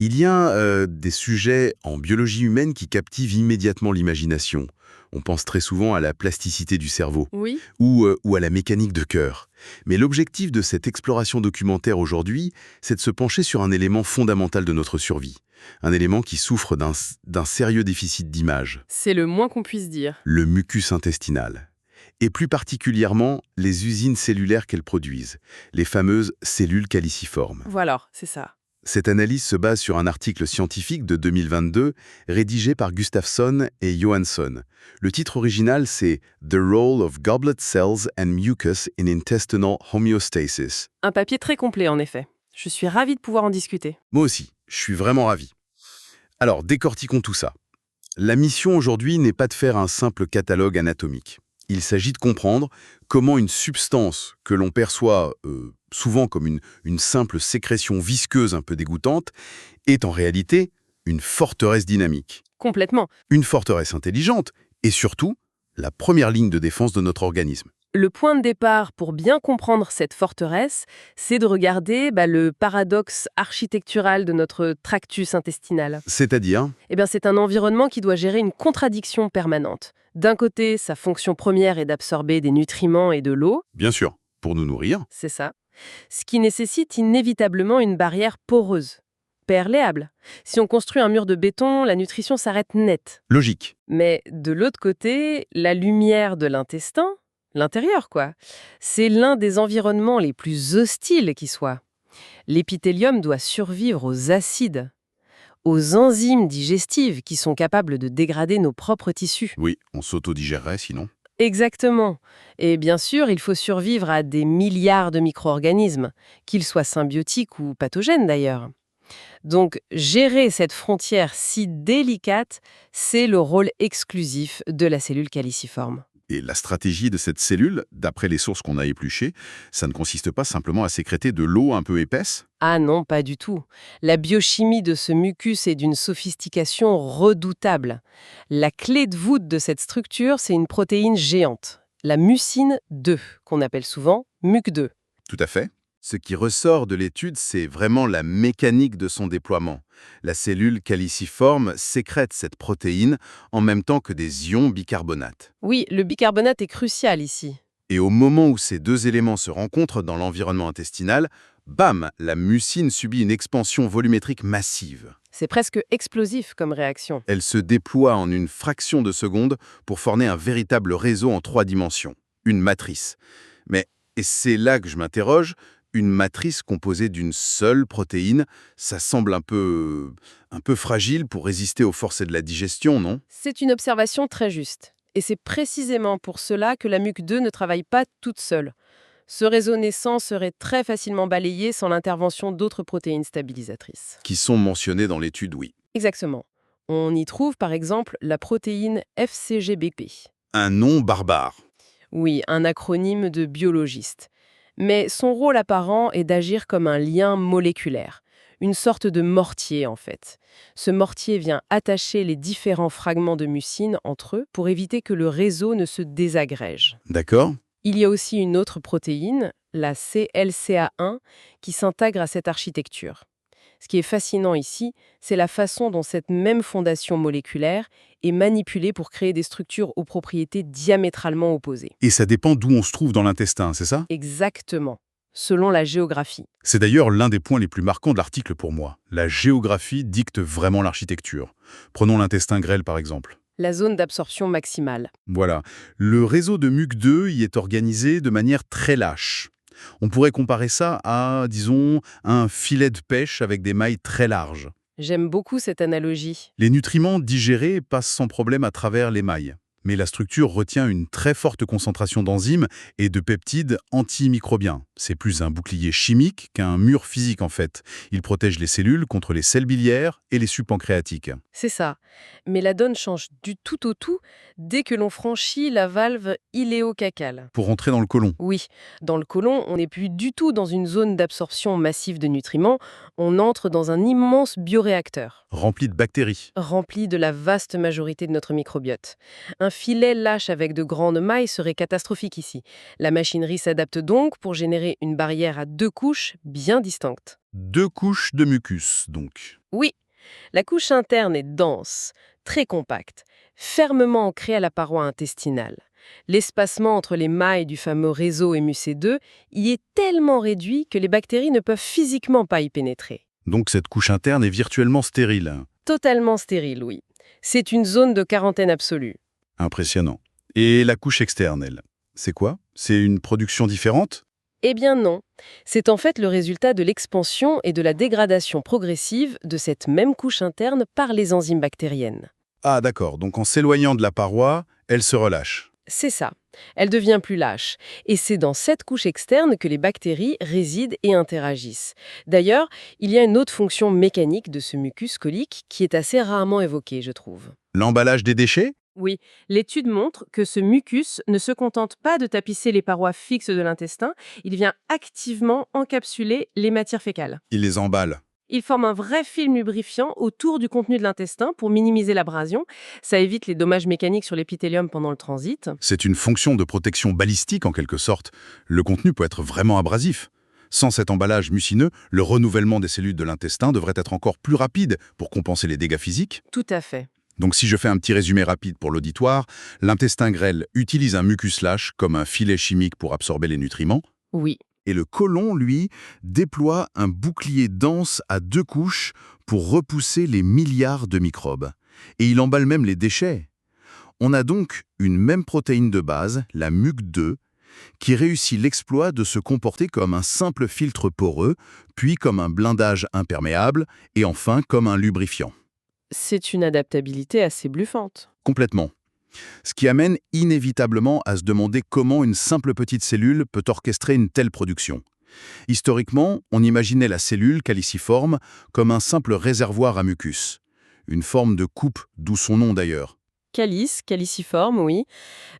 Il y a des sujets en biologie humaine qui captivent immédiatement l'imagination. On pense très souvent à la plasticité du cerveau Oui. ou à la mécanique de cœur. Mais l'objectif de cette exploration documentaire aujourd'hui, c'est de se pencher sur un élément fondamental de notre survie. Un élément qui souffre d'un sérieux déficit d'image, C'est le moins qu'on puisse dire. le mucus intestinal. Et plus particulièrement, les usines cellulaires qu'elles produisent, les fameuses cellules caliciformes. Voilà, c'est ça. Cette analyse se base sur un article scientifique de 2022 rédigé par Gustafsson et Johansson. Le titre original, c'est The Role of Goblet Cells and Mucus in Intestinal Homeostasis. Un papier très complet, en effet. Je suis ravie de pouvoir en discuter. Moi aussi, je suis vraiment ravi. Alors, décortiquons tout ça. La mission aujourd'hui n'est pas de faire un simple catalogue anatomique. Il s'agit de comprendre comment une substance que l'on perçoit souvent comme une simple sécrétion visqueuse un peu dégoûtante est en réalité une forteresse dynamique, Complètement. une forteresse intelligente et surtout la première ligne de défense de notre organisme. Le point de départ pour bien comprendre cette forteresse, c'est de regarder le paradoxe architectural de notre tractus intestinal. C'est-à-dire, C'est un environnement qui doit gérer une contradiction permanente. D'un côté, sa fonction première est d'absorber des nutriments et de l'eau, bien sûr, pour nous nourrir, c'est ça, ce qui nécessite inévitablement une barrière poreuse, perméable. Si on construit un mur de béton, la nutrition s'arrête net. logique. Mais de l'autre côté, la lumière de l'intestin, l'intérieur quoi, c'est l'un des environnements les plus hostiles qui soit. L'épithélium doit survivre aux acides, aux enzymes digestives qui sont capables de dégrader nos propres tissus. Oui, on s'autodigérerait sinon. Exactement. Et bien sûr, il faut survivre à des milliards de micro-organismes, qu'ils soient symbiotiques ou pathogènes d'ailleurs. Donc, gérer cette frontière si délicate, c'est le rôle exclusif de la cellule caliciforme. Et la stratégie de cette cellule, d'après les sources qu'on a épluchées, ça ne consiste pas simplement à sécréter de l'eau un peu épaisse. Ah non, pas du tout. La biochimie de ce mucus est d'une sophistication redoutable. La clé de voûte de cette structure, c'est une protéine géante, la mucine 2, qu'on appelle souvent MUC2. Tout à fait. Ce qui ressort de l'étude, c'est vraiment la mécanique de son déploiement. La cellule caliciforme sécrète cette protéine en même temps que des ions bicarbonate. Oui, le bicarbonate est crucial ici. Et au moment où ces deux éléments se rencontrent dans l'environnement intestinal, bam, la mucine subit une expansion volumétrique massive. C'est presque explosif comme réaction. Elle se déploie en une fraction de seconde pour former un véritable réseau en 3 dimensions, une matrice. Mais, et c'est là que je m'interroge, une matrice composée d'une seule protéine, ça semble un peu fragile pour résister aux forces de la digestion, non? C'est une observation très juste. Et c'est précisément pour cela que la MUC2 ne travaille pas toute seule. Ce réseau naissant serait très facilement balayé sans l'intervention d'autres protéines stabilisatrices. Qui sont mentionnés dans l'étude, oui. Exactement. On y trouve par exemple la protéine FCGBP. Un nom barbare. Oui, un acronyme de biologiste. Mais son rôle apparent est d'agir comme un lien moléculaire, une sorte de mortier en fait. Ce mortier vient attacher les différents fragments de mucine entre eux pour éviter que le réseau ne se désagrège. D'accord? Il y a aussi une autre protéine, la CLCA1, qui s'intègre à cette architecture. Ce qui est fascinant ici, c'est la façon dont cette même fondation moléculaire est manipulée pour créer des structures aux propriétés diamétralement opposées. Et ça dépend d'où on se trouve dans l'intestin, c'est ça? Exactement, selon la géographie. C'est d'ailleurs l'un des points les plus marquants de l'article pour moi. La géographie dicte vraiment l'architecture. Prenons l'intestin grêle par exemple. La zone d'absorption maximale. Voilà. Le réseau de MUC2 y est organisé de manière très lâche. On pourrait comparer ça à, disons, un filet de pêche avec des mailles très larges. J'aime beaucoup cette analogie. Les nutriments digérés passent sans problème à travers les mailles. Mais la structure retient une très forte concentration d'enzymes et de peptides antimicrobiens. C'est plus un bouclier chimique qu'un mur physique en fait. Il protège les cellules contre les sels biliaires et les sucs pancréatiques. C'est ça. Mais la donne change du tout au tout dès que l'on franchit la valve iléo-cacale. Pour rentrer dans le côlon. Oui, dans le côlon, on n'est plus du tout dans une zone d'absorption massive de nutriments, on entre dans un immense bioréacteur, Rempli de bactéries. rempli de la vaste majorité de notre microbiote. Un filet lâche avec de grandes mailles serait catastrophique ici. La machinerie s'adapte donc pour générer une barrière à 2 couches bien distinctes. 2 couches de mucus, donc. Oui, la couche interne est dense, très compacte, fermement ancrée à la paroi intestinale. L'espacement entre les mailles du fameux réseau MUC2 y est tellement réduit que les bactéries ne peuvent physiquement pas y pénétrer. Donc cette couche interne est virtuellement stérile. Totalement stérile, oui. C'est une zone de quarantaine absolue. Impressionnant. Et la couche externe, elle, c'est quoi? C'est une production différente? Eh bien non. C'est en fait le résultat de l'expansion et de la dégradation progressive de cette même couche interne par les enzymes bactériennes. Ah d'accord, donc en s'éloignant de la paroi, elle se relâche. C'est ça. Elle devient plus lâche. Et c'est dans cette couche externe que les bactéries résident et interagissent. D'ailleurs, il y a une autre fonction mécanique de ce mucus colique qui est assez rarement évoquée, je trouve. L'emballage des déchets? Oui, l'étude montre que ce mucus ne se contente pas de tapisser les parois fixes de l'intestin, il vient activement encapsuler les matières fécales. Il les emballe. Il forme un vrai film lubrifiant autour du contenu de l'intestin pour minimiser l'abrasion. Ça évite les dommages mécaniques sur l'épithélium pendant le transit. C'est une fonction de protection balistique en quelque sorte. Le contenu peut être vraiment abrasif. Sans cet emballage mucineux, le renouvellement des cellules de l'intestin devrait être encore plus rapide pour compenser les dégâts physiques. Tout à fait. Donc si je fais un petit résumé rapide pour l'auditoire, l'intestin grêle utilise un mucus lâche comme un filet chimique pour absorber les nutriments, Oui. et le côlon, lui, déploie un bouclier dense à 2 couches pour repousser les milliards de microbes. Et il emballe même les déchets. On a donc une même protéine de base, la MUC2, qui réussit l'exploit de se comporter comme un simple filtre poreux, puis comme un blindage imperméable, et enfin comme un lubrifiant. C'est une adaptabilité assez bluffante. Complètement. Ce qui amène inévitablement à se demander comment une simple petite cellule peut orchestrer une telle production. Historiquement, on imaginait la cellule caliciforme comme un simple réservoir à mucus. Une forme de coupe, d'où son nom d'ailleurs. Calice, caliciforme, oui.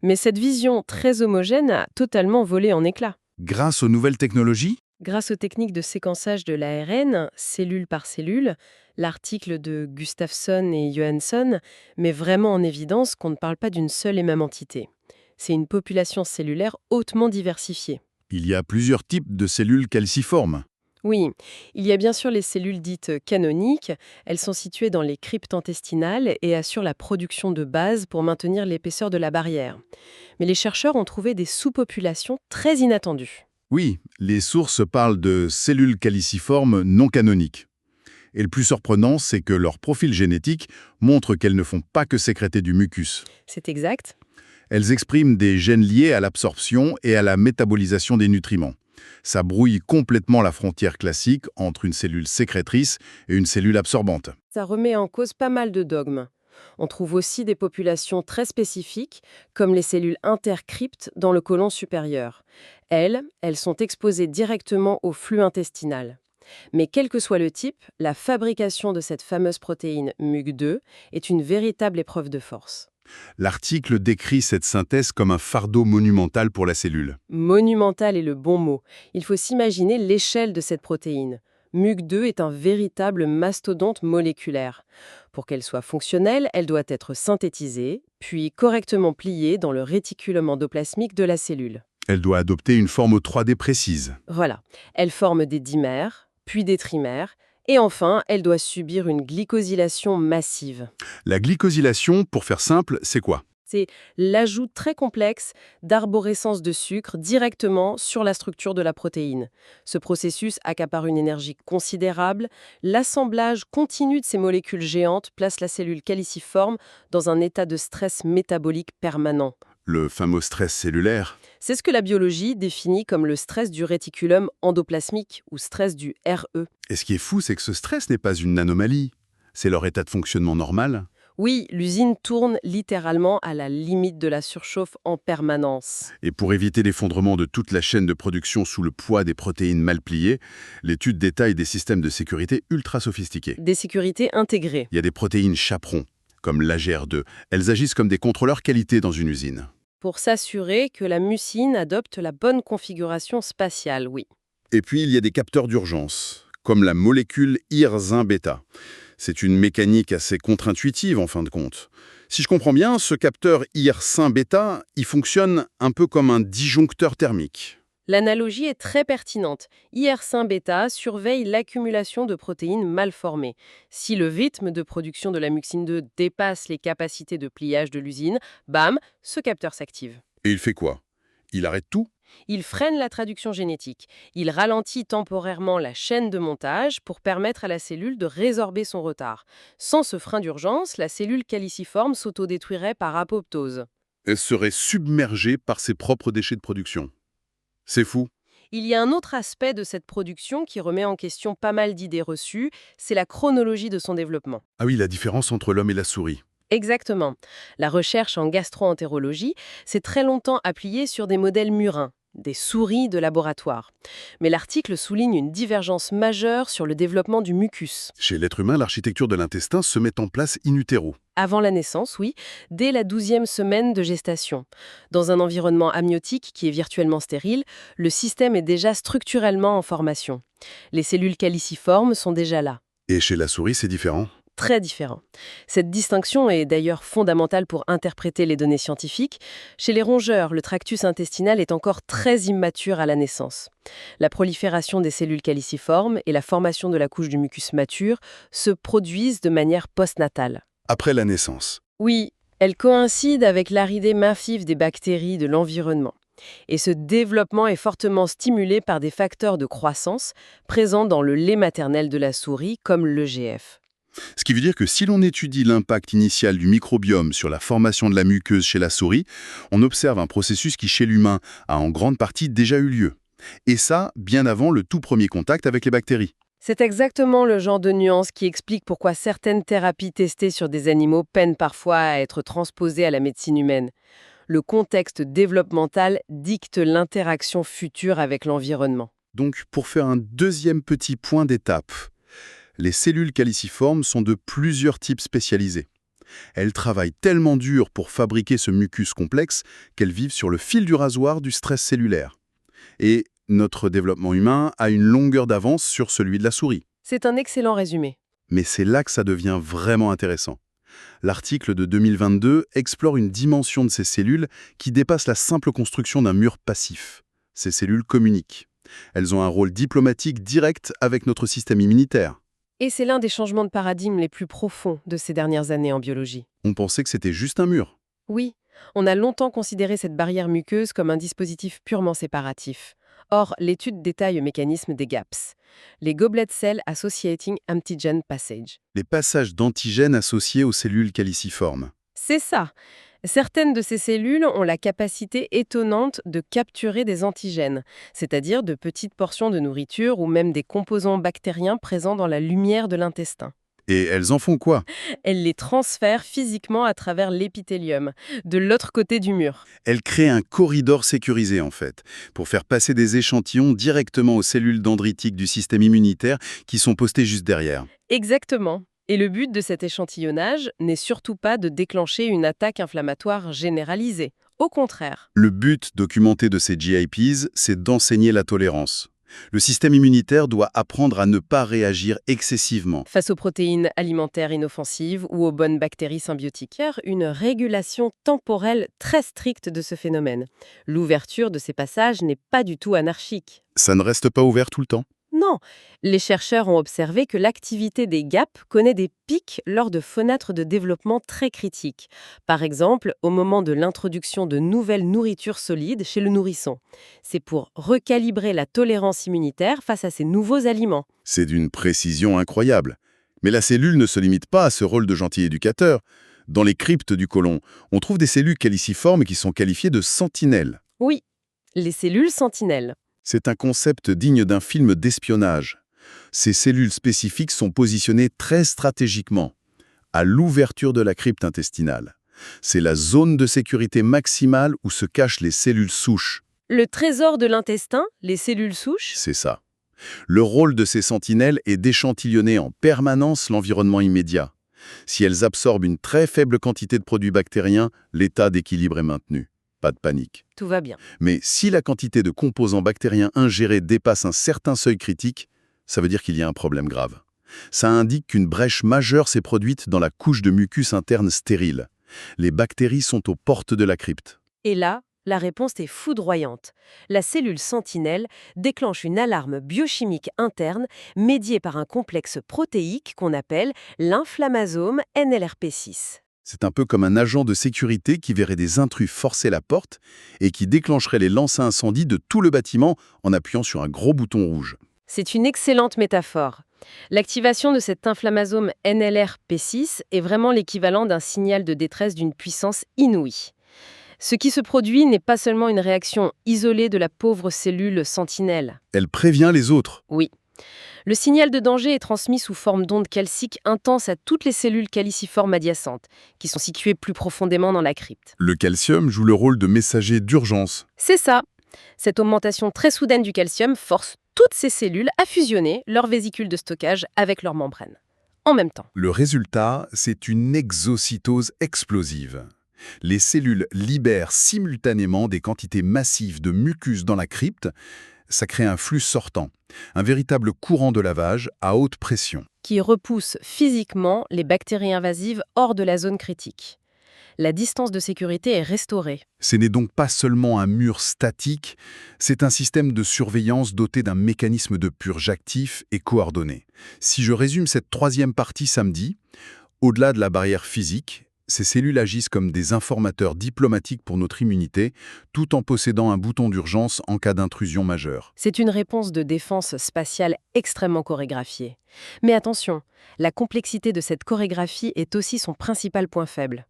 Mais cette vision très homogène a totalement volé en éclats. Grâce aux nouvelles technologies, Grâce aux techniques de séquençage de l'ARN, cellule par cellule, l'article de Gustafsson et Johansson met vraiment en évidence qu'on ne parle pas d'une seule et même entité. C'est une population cellulaire hautement diversifiée. il y a plusieurs types de cellules calciformes. Oui, il y a bien sûr les cellules dites canoniques. Elles sont situées dans les cryptes intestinales et assurent la production de base pour maintenir l'épaisseur de la barrière. Mais les chercheurs ont trouvé des sous-populations très inattendues. Oui, les sources parlent de cellules caliciformes non canoniques. Et le plus surprenant, c'est que leur profil génétique montre qu'elles ne font pas que sécréter du mucus. C'est exact. Elles expriment des gènes liés à l'absorption et à la métabolisation des nutriments. Ça brouille complètement la frontière classique entre une cellule sécrétrice et une cellule absorbante. Ça remet en cause pas mal de dogmes. On trouve aussi des populations très spécifiques, comme les cellules intercryptes dans le côlon supérieur. Elles sont exposées directement au flux intestinal. Mais quel que soit le type, la fabrication de cette fameuse protéine MUC2 est une véritable épreuve de force. L'article décrit cette synthèse comme un fardeau monumental pour la cellule. Monumental est le bon mot. Il faut s'imaginer l'échelle de cette protéine. MUC2 est un véritable mastodonte moléculaire. Pour qu'elle soit fonctionnelle, elle doit être synthétisée, puis correctement pliée dans le réticulum endoplasmique de la cellule. Elle doit adopter une forme 3D précise. Voilà. Elle forme des dimères, puis des trimères, et enfin, elle doit subir une glycosylation massive. La glycosylation, pour faire simple, c'est quoi? C'est l'ajout très complexe d'arborescence de sucre directement sur la structure de la protéine. Ce processus accapare une énergie considérable. L'assemblage continu de ces molécules géantes place la cellule caliciforme dans un état de stress métabolique permanent. Le fameux stress cellulaire. C'est ce que la biologie définit comme le stress du réticulum endoplasmique ou stress du RE. Et ce qui est fou, c'est que ce stress n'est pas une anomalie. C'est leur état de fonctionnement normal. Oui, l'usine tourne littéralement à la limite de la surchauffe en permanence. Et pour éviter l'effondrement de toute la chaîne de production sous le poids des protéines mal pliées, l'étude détaille des systèmes de sécurité ultra sophistiqués. Des sécurités intégrées. Il y a des protéines chaperons, comme l'AGR2. Elles agissent comme des contrôleurs qualité dans une usine. Pour s'assurer que la mucine adopte la bonne configuration spatiale, oui. Et puis, il y a des capteurs d'urgence, comme la molécule IRZIN-bêta. C'est une mécanique assez contre-intuitive en fin de compte. Si je comprends bien, ce capteur IR5-bêta, il fonctionne un peu comme un disjoncteur thermique. L'analogie est très pertinente. IR5-bêta surveille l'accumulation de protéines mal formées. Si le rythme de production de la muxine 2 dépasse les capacités de pliage de l'usine, bam, ce capteur s'active. Et il fait quoi? Il arrête tout? Il freine la traduction génétique. Il ralentit temporairement la chaîne de montage pour permettre à la cellule de résorber son retard. Sans ce frein d'urgence, la cellule caliciforme s'autodétruirait par apoptose. Elle serait submergée par ses propres déchets de production. C'est fou. Il y a un autre aspect de cette production qui remet en question pas mal d'idées reçues, c'est la chronologie de son développement. Ah oui, la différence entre l'homme et la souris. Exactement. La recherche en gastro-entérologie s'est très longtemps appuyée sur des modèles murins, des souris de laboratoire. Mais l'article souligne une divergence majeure sur le développement du mucus. Chez l'être humain, l'architecture de l'intestin se met en place in utero. Avant la naissance, oui, dès la 12e semaine de gestation. Dans un environnement amniotique qui est virtuellement stérile, le système est déjà structurellement en formation. Les cellules caliciformes sont déjà là. Et chez la souris, c'est différent. Très différent. Cette distinction est d'ailleurs fondamentale pour interpréter les données scientifiques. Chez les rongeurs, le tractus intestinal est encore très immature à la naissance. La prolifération des cellules caliciformes et la formation de la couche du mucus mature se produisent de manière postnatale. Après la naissance. Oui, elles coïncident avec l'aridée massive des bactéries de l'environnement. Et ce développement est fortement stimulé par des facteurs de croissance présents dans le lait maternel de la souris, comme l'EGF. Ce qui veut dire que si l'on étudie l'impact initial du microbiome sur la formation de la muqueuse chez la souris, on observe un processus qui, chez l'humain, a en grande partie déjà eu lieu. Et ça, bien avant le tout premier contact avec les bactéries. C'est exactement le genre de nuance qui explique pourquoi certaines thérapies testées sur des animaux peinent parfois à être transposées à la médecine humaine. Le contexte développemental dicte l'interaction future avec l'environnement. Donc, pour faire un deuxième petit point d'étape, les cellules caliciformes sont de plusieurs types spécialisés. Elles travaillent tellement dur pour fabriquer ce mucus complexe qu'elles vivent sur le fil du rasoir du stress cellulaire. Et notre développement humain a une longueur d'avance sur celui de la souris. C'est un excellent résumé. Mais c'est là que ça devient vraiment intéressant. L'article de 2022 explore une dimension de ces cellules qui dépasse la simple construction d'un mur passif. Ces cellules communiquent. Elles ont un rôle diplomatique direct avec notre système immunitaire. Et c'est l'un des changements de paradigme les plus profonds de ces dernières années en biologie. On pensait que c'était juste un mur. Oui, on a longtemps considéré cette barrière muqueuse comme un dispositif purement séparatif. Or, l'étude détaille le mécanisme des GAPS, les Goblet Cell Associating Antigen Passage. Les passages d'antigènes associés aux cellules caliciformes. C'est ça. Certaines de ces cellules ont la capacité étonnante de capturer des antigènes, c'est-à-dire de petites portions de nourriture ou même des composants bactériens présents dans la lumière de l'intestin. Et elles en font quoi? Elles les transfèrent physiquement à travers l'épithélium, de l'autre côté du mur. Elles créent un corridor sécurisé, en fait, pour faire passer des échantillons directement aux cellules dendritiques du système immunitaire qui sont postées juste derrière. Exactement. Et le but de cet échantillonnage n'est surtout pas de déclencher une attaque inflammatoire généralisée. Au contraire. Le but documenté de ces GIPs, c'est d'enseigner la tolérance. Le système immunitaire doit apprendre à ne pas réagir excessivement. Face aux protéines alimentaires inoffensives ou aux bonnes bactéries symbiotiques, une régulation temporelle très stricte de ce phénomène. L'ouverture de ces passages n'est pas du tout anarchique. Ça ne reste pas ouvert tout le temps. Non, les chercheurs ont observé que l'activité des GAP connaît des pics lors de fenêtres de développement très critiques. Par exemple, au moment de l'introduction de nouvelles nourritures solides chez le nourrisson. C'est pour recalibrer la tolérance immunitaire face à ces nouveaux aliments. C'est d'une précision incroyable. Mais la cellule ne se limite pas à ce rôle de gentil éducateur. Dans les cryptes du côlon, on trouve des cellules caliciformes qui sont qualifiées de sentinelles. Oui, les cellules sentinelles. C'est un concept digne d'un film d'espionnage. Ces cellules spécifiques sont positionnées très stratégiquement, à l'ouverture de la crypte intestinale. C'est la zone de sécurité maximale où se cachent les cellules souches. Le trésor de l'intestin, les cellules souches. C'est ça. Le rôle de ces sentinelles est d'échantillonner en permanence l'environnement immédiat. Si elles absorbent une très faible quantité de produits bactériens, l'état d'équilibre est maintenu. Pas de panique. Tout va bien. Mais si la quantité de composants bactériens ingérés dépasse un certain seuil critique, ça veut dire qu'il y a un problème grave. Ça indique qu'une brèche majeure s'est produite dans la couche de mucus interne stérile. Les bactéries sont aux portes de la crypte. Et là, la réponse est foudroyante. La cellule sentinelle déclenche une alarme biochimique interne médiée par un complexe protéique qu'on appelle l'inflammasome NLRP6. C'est un peu comme un agent de sécurité qui verrait des intrus forcer la porte et qui déclencherait les lances à incendie de tout le bâtiment en appuyant sur un gros bouton rouge. C'est une excellente métaphore. L'activation de cet inflammasome NLRP6 est vraiment l'équivalent d'un signal de détresse d'une puissance inouïe. Ce qui se produit n'est pas seulement une réaction isolée de la pauvre cellule sentinelle. Elle prévient les autres. Oui. Le signal de danger est transmis sous forme d'ondes calciques intenses à toutes les cellules caliciformes adjacentes, qui sont situées plus profondément dans la crypte. Le calcium joue le rôle de messager d'urgence. C'est ça. Cette augmentation très soudaine du calcium force toutes ces cellules à fusionner leur vésicule de stockage avec leur membrane. En même temps. Le résultat, c'est une exocytose explosive. Les cellules libèrent simultanément des quantités massives de mucus dans la crypte. Ça crée un flux sortant, un véritable courant de lavage à haute pression. Qui repousse physiquement les bactéries invasives hors de la zone critique. La distance de sécurité est restaurée. Ce n'est donc pas seulement un mur statique, c'est un système de surveillance doté d'un mécanisme de purge actif et coordonné. Si je résume cette troisième partie samedi, au-delà de la barrière physique, ces cellules agissent comme des informateurs diplomatiques pour notre immunité, tout en possédant un bouton d'urgence en cas d'intrusion majeure. C'est une réponse de défense spatiale extrêmement chorégraphiée. Mais attention, la complexité de cette chorégraphie est aussi son principal point faible.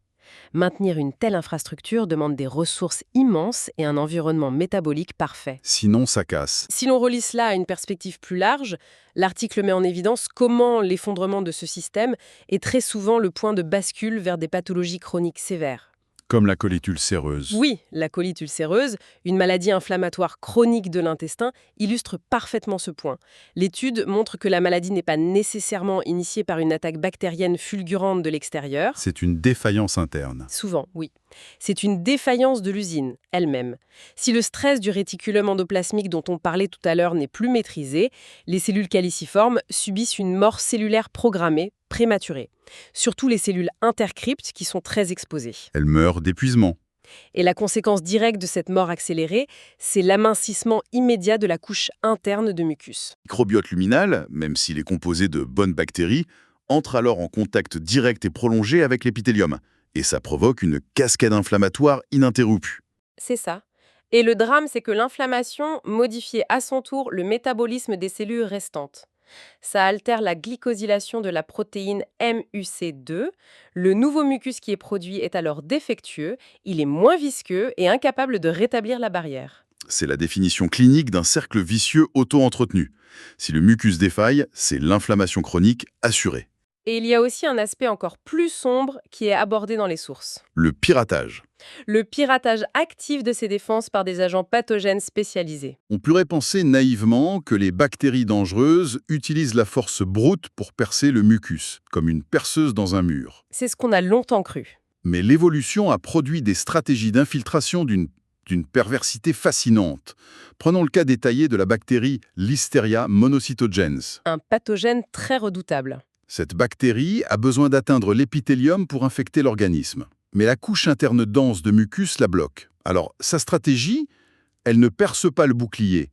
Maintenir une telle infrastructure demande des ressources immenses et un environnement métabolique parfait. Sinon, ça casse. Si l'on relie cela à une perspective plus large, l'article met en évidence comment l'effondrement de ce système est très souvent le point de bascule vers des pathologies chroniques sévères. Comme la colite ulcéreuse. Oui, la colite ulcéreuse, une maladie inflammatoire chronique de l'intestin, illustre parfaitement ce point. L'étude montre que la maladie n'est pas nécessairement initiée par une attaque bactérienne fulgurante de l'extérieur. C'est une défaillance interne. Souvent, oui. C'est une défaillance de l'usine elle-même. Si le stress du réticulum endoplasmique dont on parlait tout à l'heure n'est plus maîtrisé, les cellules caliciformes subissent une mort cellulaire programmée, prématurée. Surtout les cellules intercryptes qui sont très exposées. Elles meurent d'épuisement. Et la conséquence directe de cette mort accélérée, c'est l'amincissement immédiat de la couche interne de mucus. Le microbiote luminal, même s'il est composé de bonnes bactéries, entre alors en contact direct et prolongé avec l'épithélium. Et ça provoque une cascade inflammatoire ininterrompue. C'est ça. Et le drame, c'est que l'inflammation modifie à son tour le métabolisme des cellules restantes. Ça altère la glycosylation de la protéine MUC2. Le nouveau mucus qui est produit est alors défectueux, il est moins visqueux et incapable de rétablir la barrière. C'est la définition clinique d'un cercle vicieux auto-entretenu. Si le mucus défaille, c'est l'inflammation chronique assurée. Et il y a aussi un aspect encore plus sombre qui est abordé dans les sources. Le piratage. Le piratage actif de ces défenses par des agents pathogènes spécialisés. On pourrait penser naïvement que les bactéries dangereuses utilisent la force brute pour percer le mucus, comme une perceuse dans un mur. C'est ce qu'on a longtemps cru. Mais l'évolution a produit des stratégies d'infiltration d'une perversité fascinante. Prenons le cas détaillé de la bactérie Listeria monocytogenes. Un pathogène très redoutable. Cette bactérie a besoin d'atteindre l'épithélium pour infecter l'organisme. Mais la couche interne dense de mucus la bloque. Alors, sa stratégie, elle ne perce pas le bouclier.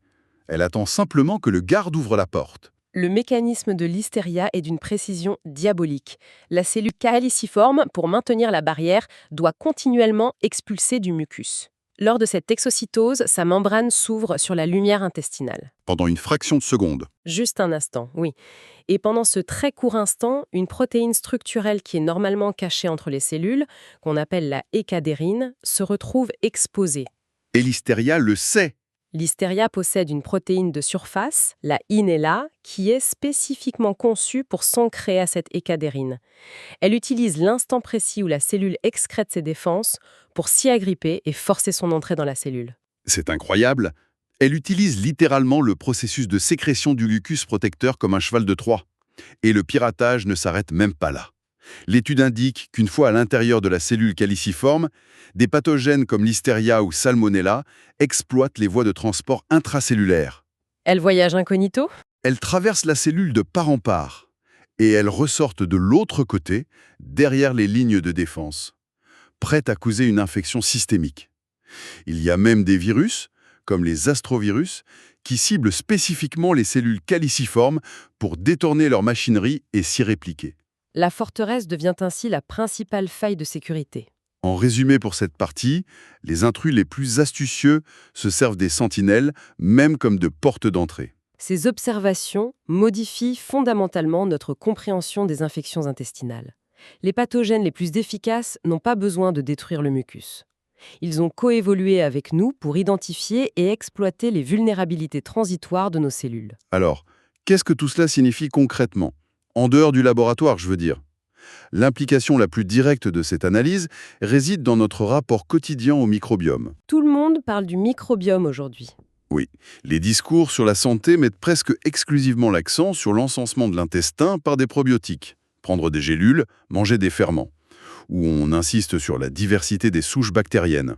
Elle attend simplement que le garde ouvre la porte. Le mécanisme de Listeria est d'une précision diabolique. La cellule caliciforme, pour maintenir la barrière, doit continuellement expulser du mucus. Lors de cette exocytose, sa membrane s'ouvre sur la lumière intestinale. Pendant une fraction de seconde. Juste un instant, oui. Et pendant ce très court instant, une protéine structurelle qui est normalement cachée entre les cellules, qu'on appelle la écadérine, se retrouve exposée. Et Listeria le sait. Listeria possède une protéine de surface, la inella, qui est spécifiquement conçue pour s'ancrer à cette écadérine. Elle utilise l'instant précis où la cellule excrète ses défenses pour s'y agripper et forcer son entrée dans la cellule. C'est incroyable. Elle utilise littéralement le processus de sécrétion du mucus protecteur comme un cheval de Troie. Et le piratage ne s'arrête même pas là. L'étude indique qu'une fois à l'intérieur de la cellule caliciforme, des pathogènes comme Listeria ou Salmonella exploitent les voies de transport intracellulaires. Elle voyage incognito ? Elle traverse la cellule de part en part. et elles ressortent de l'autre côté, derrière les lignes de défense, prêtes à causer une infection systémique. Il y a même des virus, comme les astrovirus, qui ciblent spécifiquement les cellules caliciformes pour détourner leur machinerie et s'y répliquer. La forteresse devient ainsi la principale faille de sécurité. En résumé pour cette partie, les intrus les plus astucieux se servent des sentinelles, même comme de portes d'entrée. Ces observations modifient fondamentalement notre compréhension des infections intestinales. Les pathogènes les plus efficaces n'ont pas besoin de détruire le mucus. Ils ont coévolué avec nous pour identifier et exploiter les vulnérabilités transitoires de nos cellules. Alors, qu'est-ce que tout cela signifie concrètement? En dehors du laboratoire, je veux dire. L'implication la plus directe de cette analyse réside dans notre rapport quotidien au microbiome. Tout le monde parle du microbiome aujourd'hui. Oui, les discours sur la santé mettent presque exclusivement l'accent sur l'encensement de l'intestin par des probiotiques, prendre des gélules, manger des ferments, où on insiste sur la diversité des souches bactériennes.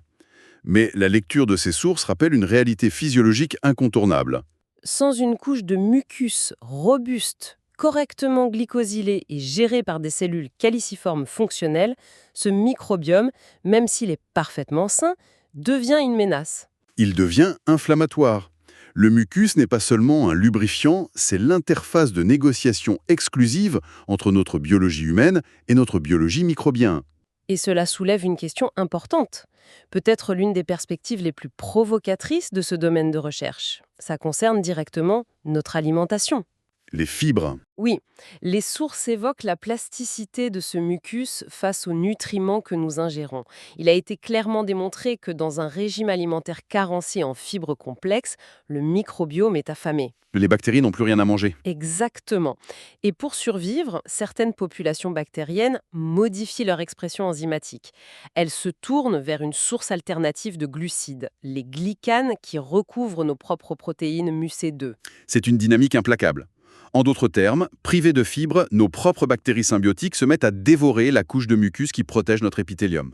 Mais la lecture de ces sources rappelle une réalité physiologique incontournable. Sans une couche de mucus robuste, correctement glycosylée et gérée par des cellules caliciformes fonctionnelles, ce microbiome, même s'il est parfaitement sain, devient une menace. Il devient inflammatoire. Le mucus n'est pas seulement un lubrifiant, c'est l'interface de négociation exclusive entre notre biologie humaine et notre biologie microbienne. Et cela soulève une question importante, peut-être l'une des perspectives les plus provocatrices de ce domaine de recherche. Ça concerne directement notre alimentation. Les fibres. Oui, les sources évoquent la plasticité de ce mucus face aux nutriments que nous ingérons. Il a été clairement démontré que dans un régime alimentaire carencé en fibres complexes, le microbiome est affamé. Les bactéries n'ont plus rien à manger. Exactement. Et pour survivre, certaines populations bactériennes modifient leur expression enzymatique. Elles se tournent vers une source alternative de glucides, les glycanes qui recouvrent nos propres protéines MUC2. C'est une dynamique implacable. En d'autres termes, privées de fibres, nos propres bactéries symbiotiques se mettent à dévorer la couche de mucus qui protège notre épithélium.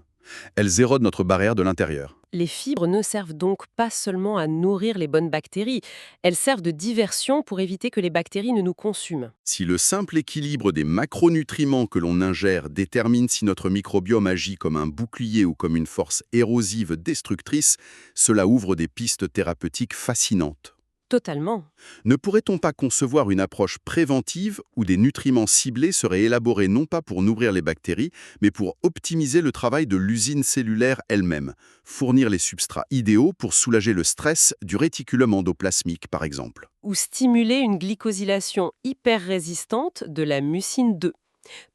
Elles érodent notre barrière de l'intérieur. Les fibres ne servent donc pas seulement à nourrir les bonnes bactéries, elles servent de diversion pour éviter que les bactéries ne nous consument. Si le simple équilibre des macronutriments que l'on ingère détermine si notre microbiome agit comme un bouclier ou comme une force érosive destructrice, cela ouvre des pistes thérapeutiques fascinantes. Totalement. Ne pourrait-on pas concevoir une approche préventive où des nutriments ciblés seraient élaborés non pas pour nourrir les bactéries, mais pour optimiser le travail de l'usine cellulaire elle-même, fournir les substrats idéaux pour soulager le stress du réticulum endoplasmique, par exemple? Ou stimuler une glycosylation hyper résistante de la mucine 2.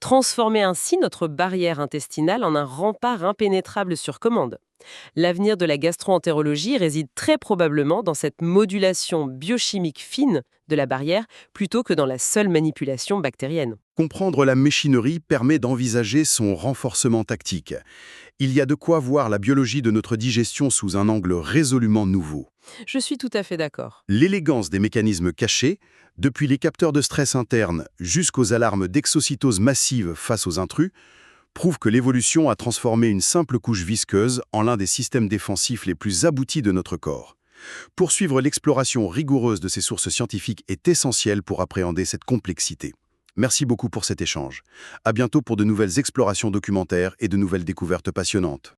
Transformer ainsi notre barrière intestinale en un rempart impénétrable sur commande. L'avenir de la gastro-entérologie réside très probablement dans cette modulation biochimique fine de la barrière plutôt que dans la seule manipulation bactérienne. Comprendre la machinerie permet d'envisager son renforcement tactique. Il y a de quoi voir la biologie de notre digestion sous un angle résolument nouveau. Je suis tout à fait d'accord. L'élégance des mécanismes cachés, depuis les capteurs de stress interne jusqu'aux alarmes d'exocytose massive face aux intrus, prouve que l'évolution a transformé une simple couche visqueuse en l'un des systèmes défensifs les plus aboutis de notre corps. Poursuivre l'exploration rigoureuse de ces sources scientifiques est essentiel pour appréhender cette complexité. Merci beaucoup pour cet échange. À bientôt pour de nouvelles explorations documentaires et de nouvelles découvertes passionnantes.